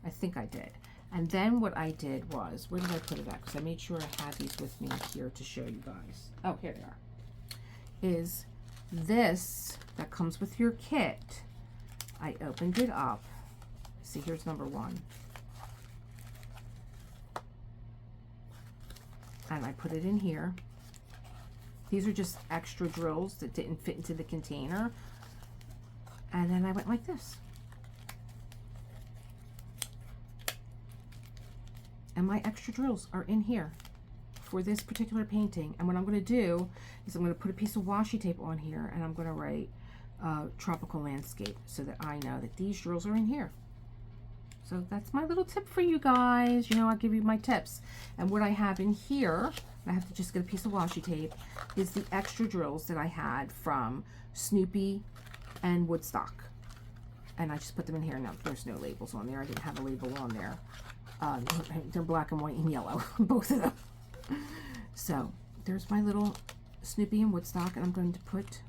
I think I did. And then what I did was, where did I put it at? Because I made sure I had these with me here to show you guys. Oh, here they are. Is this that comes with your kit. I opened it up. See, here's number 1. And I put it in here. These are just extra drills that didn't fit into the container. And then I went like this. And my extra drills are in here for this particular painting. And what I'm going to do is I'm going to put a piece of washi tape on here, and I'm going to write tropical landscape, so that I know that these drills are in here. So that's my little tip for you guys. I give you my tips. And what I have in here, I have to just get a piece of washi tape, is the extra drills that I had from Snoopy and Woodstock. And I just put them in here. Now, there's no labels on there. I didn't have a label on there. They're black and white and yellow, both of them. So there's my little Snoopy and Woodstock, and I'm going to put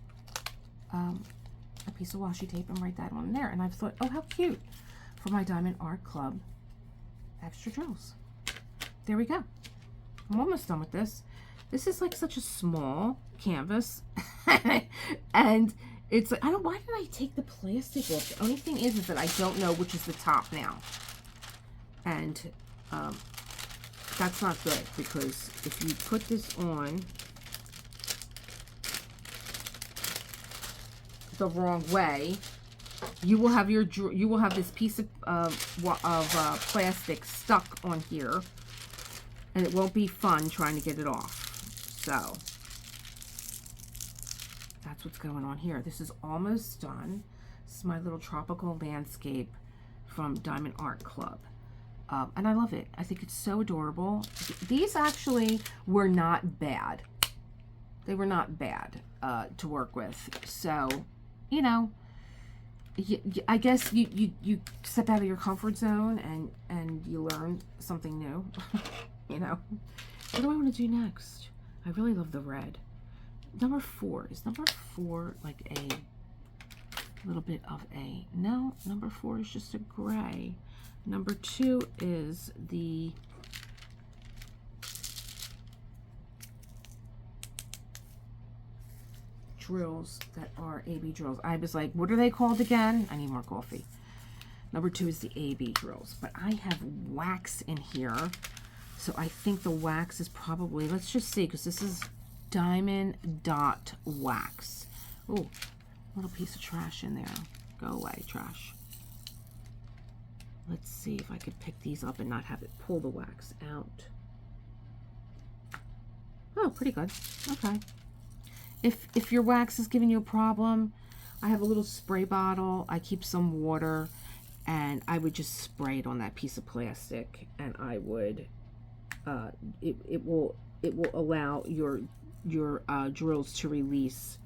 a piece of washi tape and write that on there. And I've thought, oh, how cute, for my Diamond Art Club extra drills. There we go. I'm almost done with this. This is like such a small canvas. And it's like, why did I take the plastic off? The only thing is that I don't know which is the top now. And that's not good, because if you put this on, the wrong way, you will have this piece of plastic stuck on here, and it won't be fun trying to get it off. So that's what's going on here. This is almost done. This is my little tropical landscape from Diamond Art Club. And I love it. I think it's so adorable. These actually were not bad. They were not bad to work with. So, you know, I guess you step out of your comfort zone and you learn something new. You know. What do I want to do next? I really love the red. Number 4. Is number 4 like a little bit of a... No, number 4 is just a gray. Number 2 is the... drills that are AB drills. I was like, what are they called again? I need more coffee. Number 2 is the AB drills. But I have wax in here. So I think the wax is probably... Let's just see, because this is Diamond Dot Wax. Oh, little piece of trash in there. Go away, trash. Let's see if I could pick these up and not have it pull the wax out. Oh, pretty good. Okay. If your wax is giving you a problem, I have a little spray bottle. I keep some water, and I would just spray it on that piece of plastic, and I would. It will allow your drills to release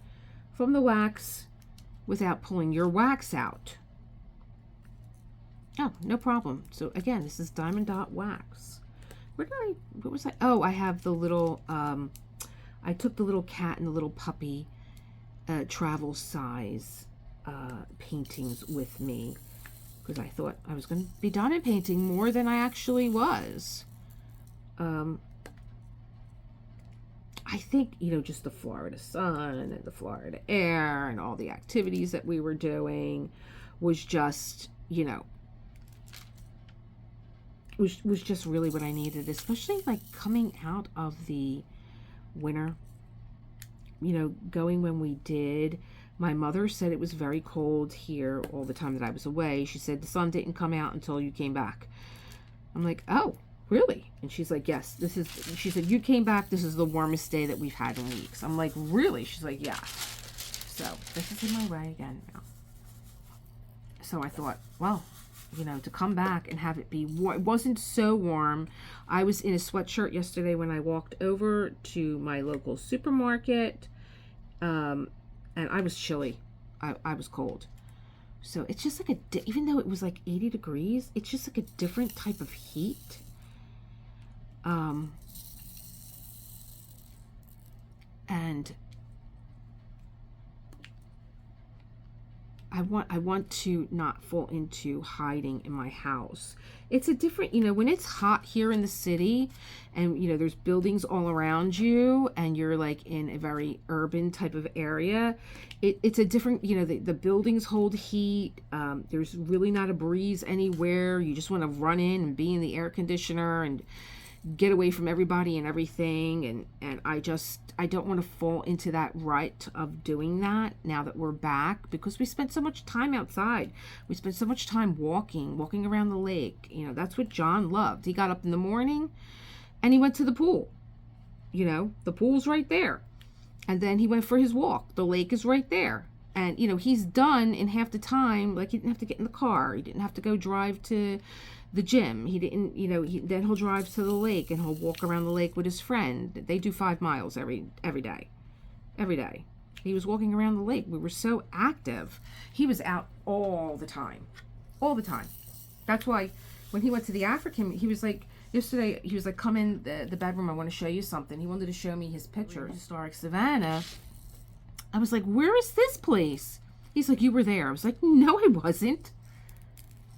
from the wax without pulling your wax out. Oh, no problem. So again, this is Diamond Dot Wax. What was I? Oh, I have the little, I took the little cat and the little puppy travel size paintings with me, because I thought I was going to be diamond painting more than I actually was. I think, you know, just the Florida sun and the Florida air and all the activities that we were doing was just, you know, was just really what I needed, especially like coming out of the winter, you know, going when we did. My mother said it was very cold here all the time that I was away. She said the sun didn't come out until you came back. I'm like, oh, really? And she's like, yes, she said, you came back, this is the warmest day that we've had in weeks. I'm like, really? She's like, yeah. So this is in my way again now. So I thought, well, you know, to come back and have it be warm. It wasn't so warm. I was in a sweatshirt yesterday when I walked over to my local supermarket, and I was chilly. I was cold. So it's just like even though it was like 80 degrees, it's just like a different type of heat. And I want to not fall into hiding in my house. It's a different, you know, when it's hot here in the city and, you know, there's buildings all around you and you're like in a very urban type of area, it's a different, you know, the buildings hold heat. There's really not a breeze anywhere. You just want to run in and be in the air conditioner and get away from everybody and everything, and I don't want to fall into that rut of doing that now that we're back, because we spent so much time outside. We spent so much time walking around the lake. You know, that's what John loved. He got up in the morning and he went to the pool. You know, the pool's right there. And then he went for his walk. The lake is right there. And, you know, he's done in half the time. Like, he didn't have to get in the car. He didn't have to go drive to the gym. He didn't, you know, then he'll drive to the lake and he'll walk around the lake with his friend. They do 5 miles every day. Every day. He was walking around the lake. We were so active. He was out all the time. All the time. That's why when he went to the African, he was like, yesterday, he was like, come in the bedroom. I want to show you something. He wanted to show me his picture. Historic Savannah. I was like, where is this place? He's like, you were there. I was like, no, I wasn't.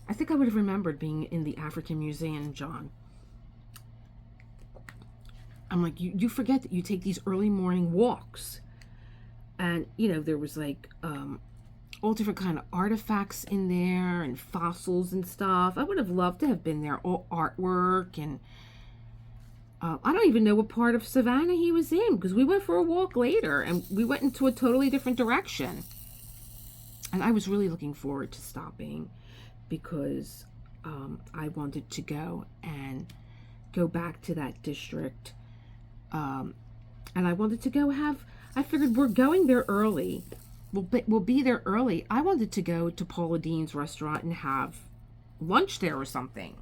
I think I would have remembered being in the African Museum, John. I'm like, you forget that you take these early morning walks. And, you know, there was like all different kind of artifacts in there and fossils and stuff. I would have loved to have been there. All artwork. And I don't even know what part of Savannah he was in, because we went for a walk later and we went into a totally different direction. And I was really looking forward to stopping because I wanted to go and go back to that district. And I wanted to go I figured we're going there early. We'll be there early. I wanted to go to Paula Deen's restaurant and have lunch there or something.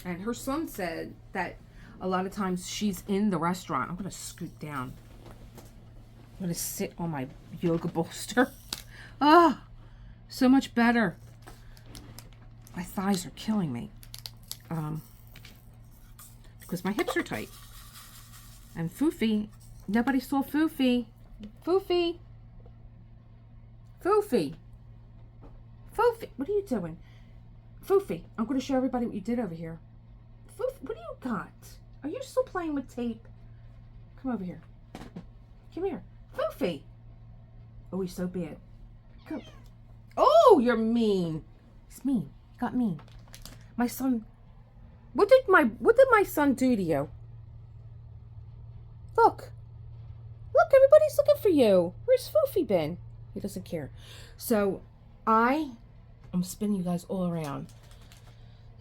And her son said that a lot of times she's in the restaurant. I'm going to scoot down. I'm going to sit on my yoga bolster. Oh, so much better. My thighs are killing me. Because my hips are tight. And Foofy, nobody saw Foofy. Foofy. Foofy. Foofy, what are you doing? Foofy, I'm going to show everybody what you did over here. Foofy, what do you got? Are you still playing with tape? Come over here. Come here. Foofy. Oh, he's so bad. Come. Oh, you're mean. He's mean. Got mean. My son. What did my son do to you? Look. Look, everybody's looking for you. Where's Foofy been? He doesn't care. So, I'm spinning you guys all around.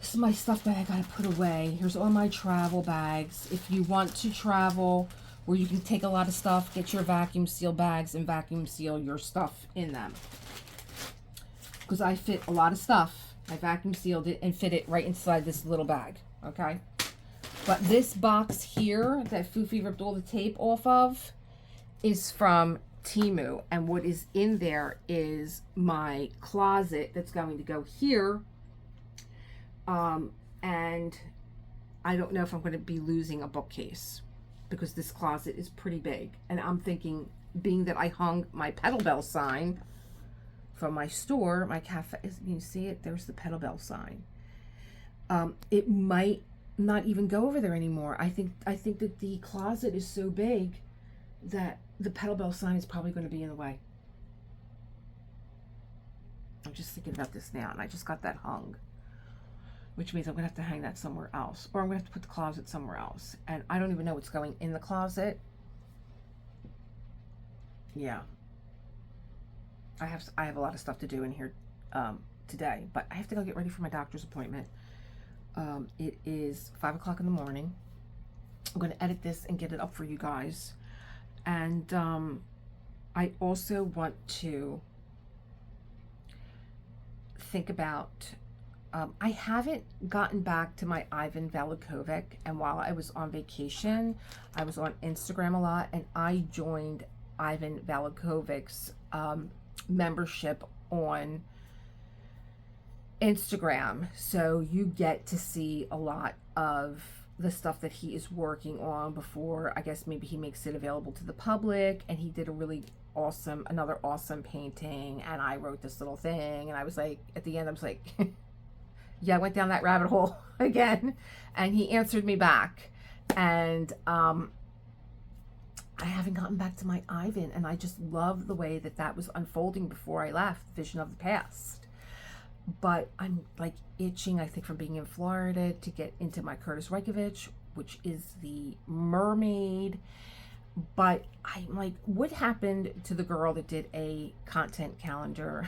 This is my stuff bag I gotta put away. Here's all my travel bags. If you want to travel where you can take a lot of stuff, get your vacuum seal bags and vacuum seal your stuff in them. Because I fit a lot of stuff. I vacuum sealed it and fit it right inside this little bag. Okay? But this box here that Foofy ripped all the tape off of is from Temu, and what is in there is my closet that's going to go here, and I don't know if I'm going to be losing a bookcase because this closet is pretty big, and I'm thinking, being that I hung my Pedal Bell sign from my store, my cafe, you see it, there's the Pedal Bell sign, it might not even go over there anymore. I think that the closet is so big that the Pedal Bell sign is probably going to be in the way. I'm just thinking about this now, and I just got that hung, which means I'm going to have to hang that somewhere else, or I'm going to have to put the closet somewhere else, and I don't even know what's going in the closet. Yeah, I have a lot of stuff to do in here today, but I have to go get ready for my doctor's appointment. It is 5 o'clock in the morning. I'm going to edit this and get it up for you guys. And I also want to think about, I haven't gotten back to my Ivan Velikovic, and while I was on vacation, I was on Instagram a lot, and I joined Ivan Velikovic's membership on Instagram, so you get to see a lot of the stuff that he is working on before, I guess maybe he makes it available to the public. And he did a really awesome, another awesome painting, and I wrote this little thing, and I was like, at the end, I was like, yeah, I went down that rabbit hole again, and he answered me back, and I haven't gotten back to my Ivan, and I just love the way that was unfolding before I left, Vision of the Past. But I'm like itching, I think, from being in Florida to get into my Curtis Reykjavik, which is the mermaid. But I'm like, what happened to the girl that did a content calendar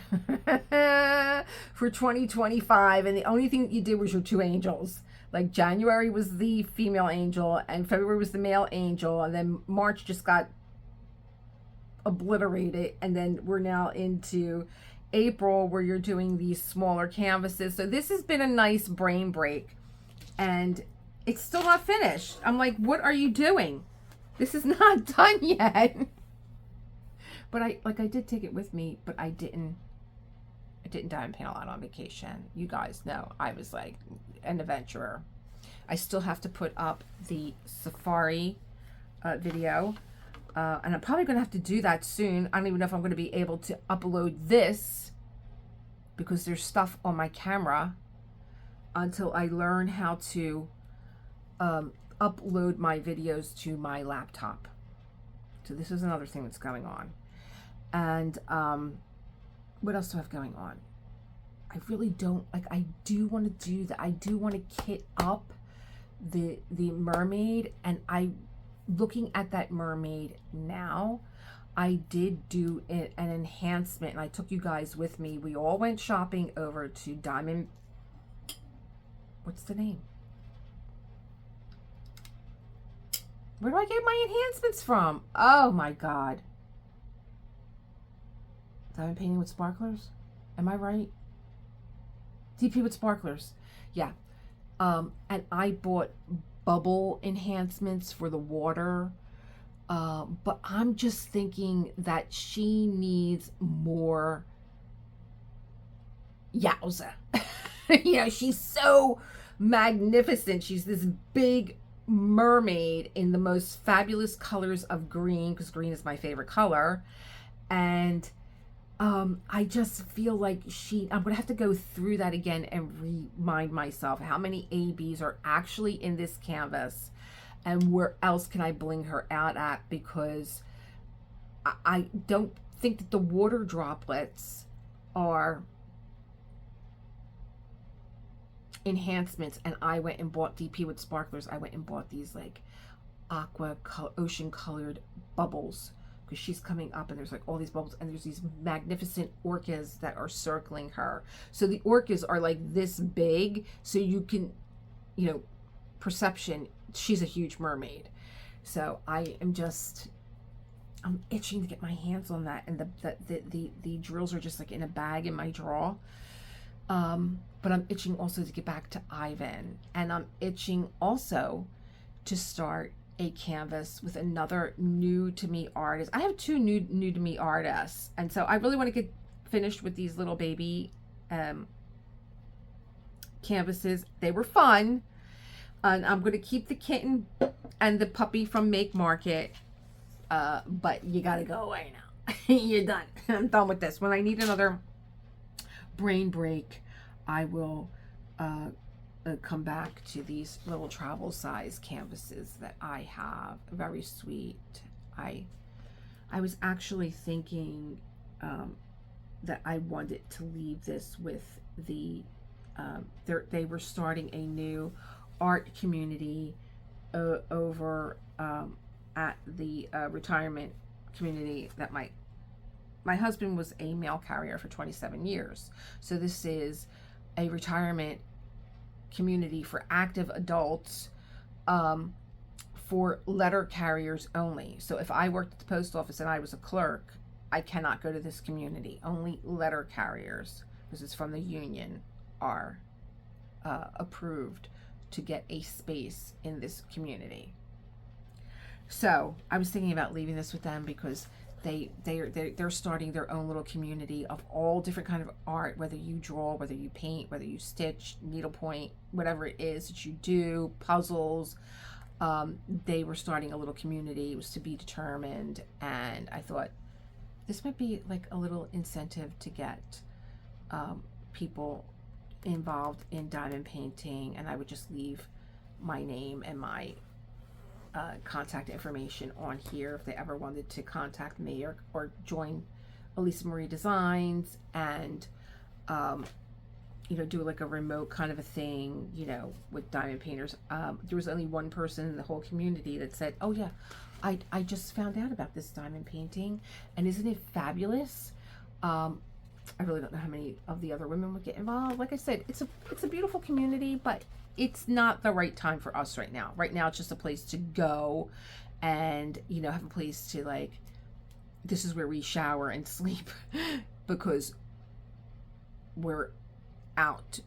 for 2025? And the only thing that you did was your two angels. Like January was the female angel and February was the male angel. And then March just got obliterated. And then we're now into April, where you're doing these smaller canvases. So this has been a nice brain break, and it's still not finished. I'm like, what are you doing? This is not done yet. But I did take it with me, but I didn't dive and paint a lot on vacation. You guys know I was like an adventurer. I still have to put up the safari video. And I'm probably going to have to do that soon. I don't even know if I'm going to be able to upload this because there's stuff on my camera until I learn how to upload my videos to my laptop. So this is another thing that's going on. And what else do I have going on? I really don't, like, I do want to do that. I do want to kit up the mermaid, and looking at that mermaid now, I did do an enhancement, and I took you guys with me. We all went shopping over to Diamond. What's the name? Where do I get my enhancements from? Oh my God. Diamond painting with sparklers? Am I right? DP with sparklers. Yeah. And I bought bubble enhancements for the water. But I'm just thinking that she needs more. Yowza. You know, she's so magnificent. She's this big mermaid in the most fabulous colors of green, because green is my favorite color. And I just feel like I'm gonna have to go through that again and remind myself how many ABs are actually in this canvas and where else can I bling her out at, because I don't think that the water droplets are enhancements. And I went and bought DP with sparklers. I went and bought these like ocean colored bubbles, because she's coming up and there's like all these bubbles, and there's these magnificent orcas that are circling her. So the orcas are like this big, so you can, you know, perception, she's a huge mermaid. So I'm itching to get my hands on that, and the drills are just like in a bag in my drawer. But I'm itching also to get back to Ivan, and I'm itching also to start a canvas with another new to me artist. I have two new to me artists, and so I really want to get finished with these little baby canvases. They were fun, and I'm going to keep the kitten and the puppy from Make Market, but you got to go away now. You're done. I'm done with this. When I need another brain break, I will come back to these little travel size canvases that I have. Very sweet. I was actually thinking that I wanted to leave this with the they were starting a new art community over at the retirement community that my husband was a mail carrier for 27 years. So this is a retirement community for active adults, for letter carriers only. So if I worked at the post office and I was a clerk, I cannot go to this community. Only letter carriers, because it's from the union, are approved to get a space in this community. So I was thinking about leaving this with them, because they're starting their own little community of all different kind of art, whether you draw, whether you paint, whether you stitch, needlepoint, whatever it is that you do, puzzles. They were starting a little community. It was to be determined, and I thought this might be like a little incentive to get people involved in diamond painting, and I would just leave my name and my contact information on here if they ever wanted to contact me or join Elisa Marie Designs, and you know, do like a remote kind of a thing, you know, with diamond painters. There was only one person in the whole community that said, oh yeah, I just found out about this diamond painting, and isn't it fabulous? I really don't know how many of the other women would get involved. Like I said, it's a beautiful community, but it's not the right time for us right now. Right now, it's just a place to go and, you know, have a place to, like, this is where we shower and sleep, because we're out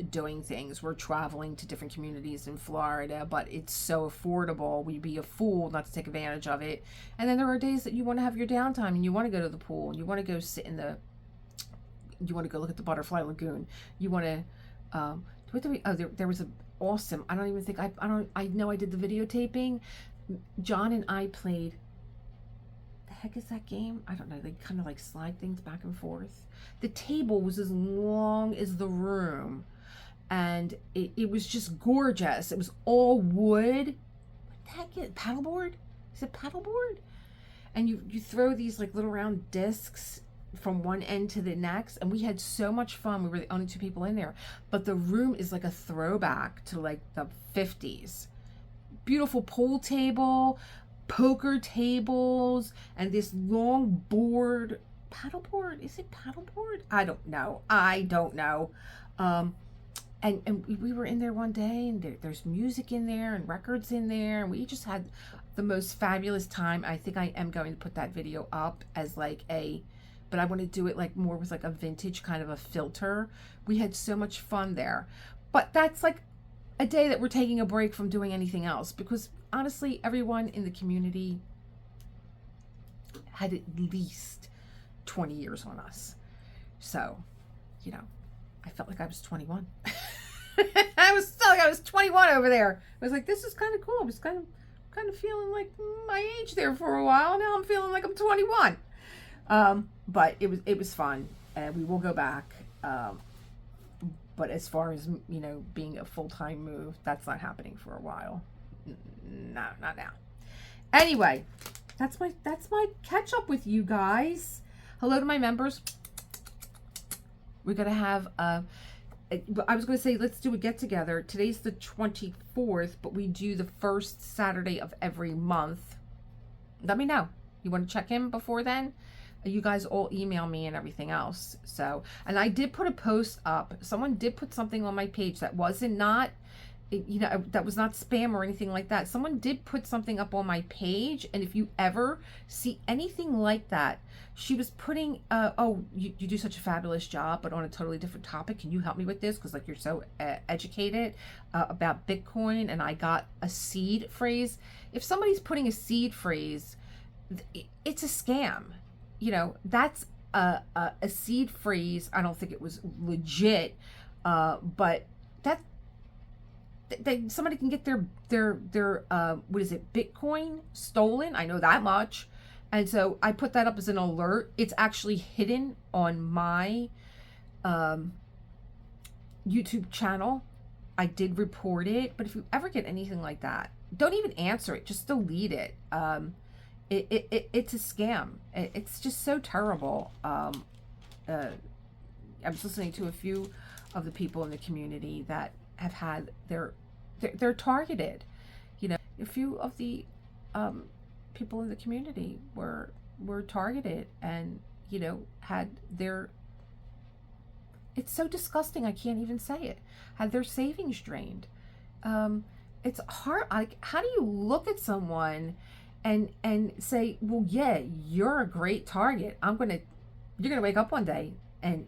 doing things. We're traveling to different communities in Florida, but it's so affordable. We'd be a fool not to take advantage of it. And then there are days that you want to have your downtime and you want to go to the pool, and you want to go sit in you want to go look at the Butterfly Lagoon. You want to, there was an awesome, I know I did the videotaping. John and I played, the heck is that game? I don't know. They kind of like slide things back and forth. The table was as long as the room, and it was just gorgeous. It was all wood. What the heck is it? Paddleboard? Is it paddleboard? And you throw these like little round discs from one end to the next, and we had so much fun. We were the only two people in there, but the room is like a throwback to like the 50s. Beautiful pool table, poker tables and this long board, paddleboard. Is it paddleboard? I don't know. And we were in there one day, and there's music in there and records in there, and we just had the most fabulous time. I think I am going to put that video up as like but I want to do it like more with like a vintage kind of a filter. We had so much fun there. But that's like a day that we're taking a break from doing anything else, because honestly, everyone in the community had at least 20 years on us. So, you know, I felt like I was 21. I was like I was 21 over there. I was like, this is kind of cool. I was kind of feeling like my age there for a while. Now I'm feeling like I'm 21. But it was fun, and we will go back. But as far as, you know, being a full-time move, that's not happening for a while. No, not now. Anyway, that's my catch up with you guys. Hello to my members. We're gonna have I was gonna say let's do a get together. Today's the 24th, but we do the first Saturday of every month. Let me know. You want to check in before then? You guys all email me and everything else. So, and I did put a post up. Someone did put something on my page that wasn't not, you know, that was not spam or anything like that. Someone did put something up on my page, and if you ever see anything like that, she was putting, oh, you do such a fabulous job, but on a totally different topic. Can you help me with this? Because like you're so educated about Bitcoin, and I got a seed phrase. If somebody's putting a seed phrase, it's a scam. You know, that's a seed phrase. I don't think it was legit, but that somebody can get their what is it, Bitcoin stolen. I know that much. And so I put that up as an alert. It's actually hidden on my YouTube channel. I did report it, but if you ever get anything like that, don't even answer it. Just delete it. It's a scam. It's just so terrible. I was listening to a few of the people in the community that have had they're targeted. You know, a few of the people in the community were targeted, and you know, had their, it's so disgusting, I can't even say it, had their savings drained. It's hard. Like, how do you look at someone and say, well, yeah, you're a great target. You're gonna wake up one day and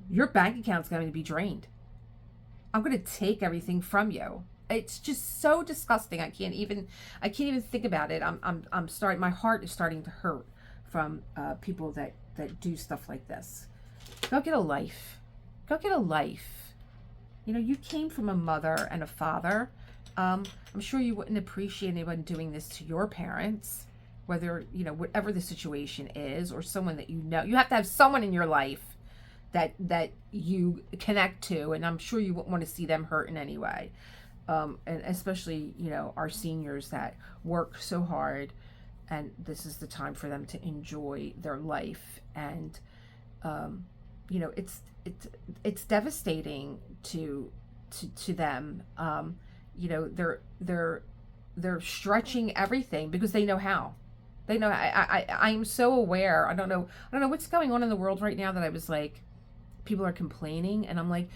your bank account's going to be drained. I'm gonna take everything from you. It's just so disgusting. I can't even think about it. I'm starting, my heart is starting to hurt from people that do stuff like this. Go get a life. Go get a life. You know, you came from a mother and a father. I'm sure you wouldn't appreciate anyone doing this to your parents, whether, you know, whatever the situation is, or someone that you know. You have to have someone in your life that you connect to, and I'm sure you wouldn't want to see them hurt in any way. And especially, you know, our seniors that work so hard, and this is the time for them to enjoy their life. And you know, it's devastating to them. You know, they're stretching everything because they know how. They know. I am so aware. I don't know what's going on in the world right now, that I was like, people are complaining, and I'm like,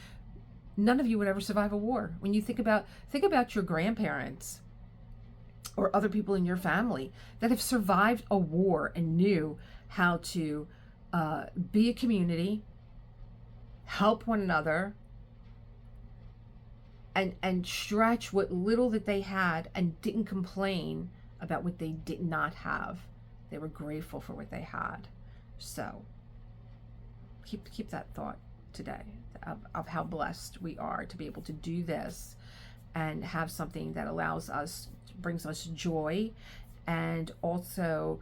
none of you would ever survive a war. When you think about your grandparents or other people in your family that have survived a war and knew how to be a community, help one another, and stretch what little that they had, and didn't complain about what they did not have. They were grateful for what they had. So keep that thought today of how blessed we are to be able to do this and have something that allows us, brings us joy, and also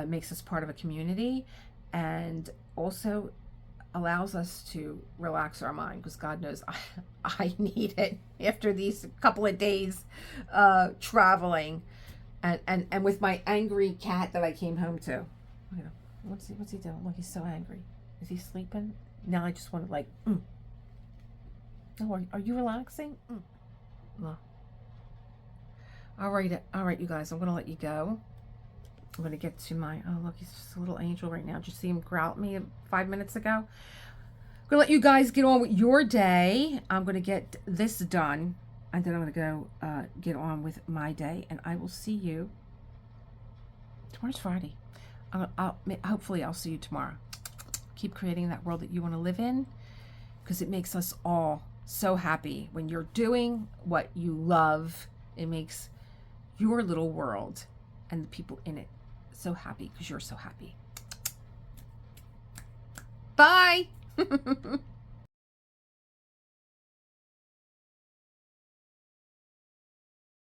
makes us part of a community, and also allows us to relax our mind, because God knows I need it after these couple of days traveling, and with my angry cat that I came home to. You know, what's he doing? Look, he's so angry. Is he sleeping? Now I just want to like, Oh, are you relaxing? Well, all right, you guys, I'm gonna let you go. I'm going to get to my, oh, look, he's just a little angel right now. Did you see him growl at me 5 minutes ago? I'm going to let you guys get on with your day. I'm going to get this done, and then I'm going to go get on with my day, and I will see you. Tomorrow's Friday. Hopefully I'll see you tomorrow. Keep creating that world that you want to live in, because it makes us all so happy. When you're doing what you love, it makes your little world and the people in it so happy, because you're so happy. Bye.